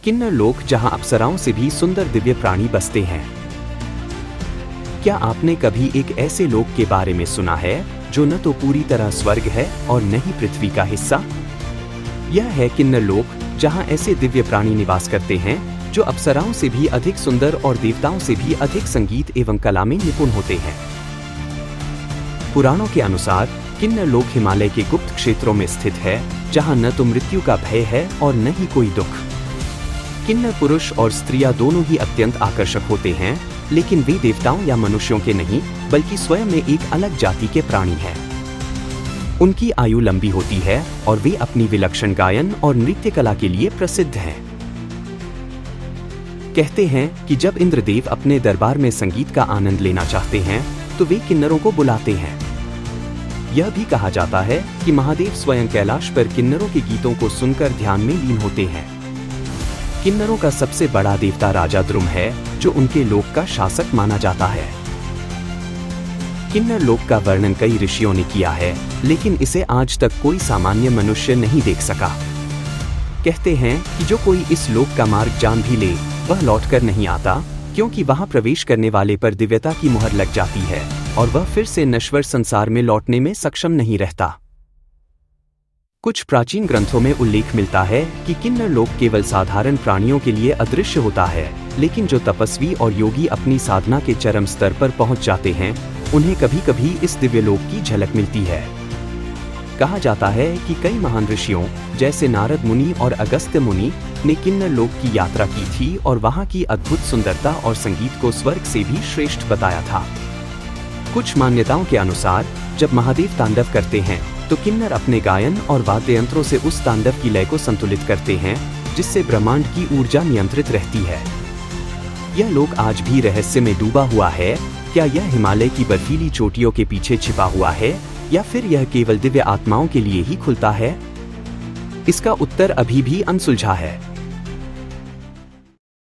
किन्नर लोक जहां अप्सराओं से भी सुंदर दिव्य प्राणी बसते हैं। क्या आपने कभी एक ऐसे लोक के बारे में सुना है जो न तो पूरी तरह स्वर्ग है और न ही पृथ्वी का हिस्सा? यह है किन्नर लोक, जहां ऐसे दिव्य प्राणी निवास करते हैं जो अप्सराओं से भी अधिक सुंदर और देवताओं से भी अधिक संगीत एवं कला में निपुण होते हैं। पुराणों के अनुसार किन्नर लोक हिमालय के गुप्त क्षेत्रों में स्थित है, जहां न तो मृत्यु का भय है और न ही कोई दुख। किन्नर पुरुष और स्त्रियां दोनों ही अत्यंत आकर्षक होते हैं, लेकिन वे देवताओं या मनुष्यों के नहीं, बल्कि स्वयं में एक अलग जाति के प्राणी हैं। उनकी आयु लंबी होती है और वे अपनी विलक्षण गायन और नृत्य कला के लिए प्रसिद्ध हैं। कहते हैं कि जब इंद्रदेव अपने दरबार में संगीत का आनंद लेना चाहते हैं तो वे किन्नरों को बुलाते हैं। यह भी कहा जाता है कि महादेव स्वयं कैलाश पर किन्नरों के गीतों को सुनकर ध्यान में लीन होते हैं। किन्नरों का सबसे बड़ा देवता राजा द्रुम है, जो उनके लोक का शासक माना जाता है। किन्नर लोक का वर्णन कई ऋषियों ने किया है, लेकिन इसे आज तक कोई सामान्य मनुष्य नहीं देख सका। कहते हैं कि जो कोई इस लोक का मार्ग जान भी ले, वह लौटकर नहीं आता, क्योंकि वहां प्रवेश करने वाले पर दिव्यता की मुहर लग जाती है और वह फिर से नश्वर संसार में लौटने में सक्षम नहीं रहता। कुछ प्राचीन ग्रंथों में उल्लेख मिलता है कि किन्नर लोक केवल साधारण प्राणियों के लिए अदृश्य होता है, लेकिन जो तपस्वी और योगी अपनी साधना के चरम स्तर पर पहुंच जाते हैं, उन्हें कभी कभी इस दिव्य लोक की झलक मिलती है। कहा जाता है कि कई महान ऋषियों जैसे नारद मुनि और अगस्त्य मुनि ने किन्नर लोक की यात्रा की थी और वहां की अद्भुत सुंदरता और संगीत को स्वर्ग से भी श्रेष्ठ बताया था। कुछ मान्यताओं के अनुसार जब महादेव तांडव करते हैं तो किन्नर अपने गायन और वाद्य यंत्रों से उस तांडव की लय को संतुलित करते हैं, जिससे ब्रह्मांड की ऊर्जा नियंत्रित रहती है। यह लोक आज भी रहस्य में डूबा हुआ है। क्या यह हिमालय की बर्फीली चोटियों के पीछे छिपा हुआ है, या फिर यह केवल दिव्य आत्माओं के लिए ही खुलता है? इसका उत्तर अभी भी अनसुलझा है।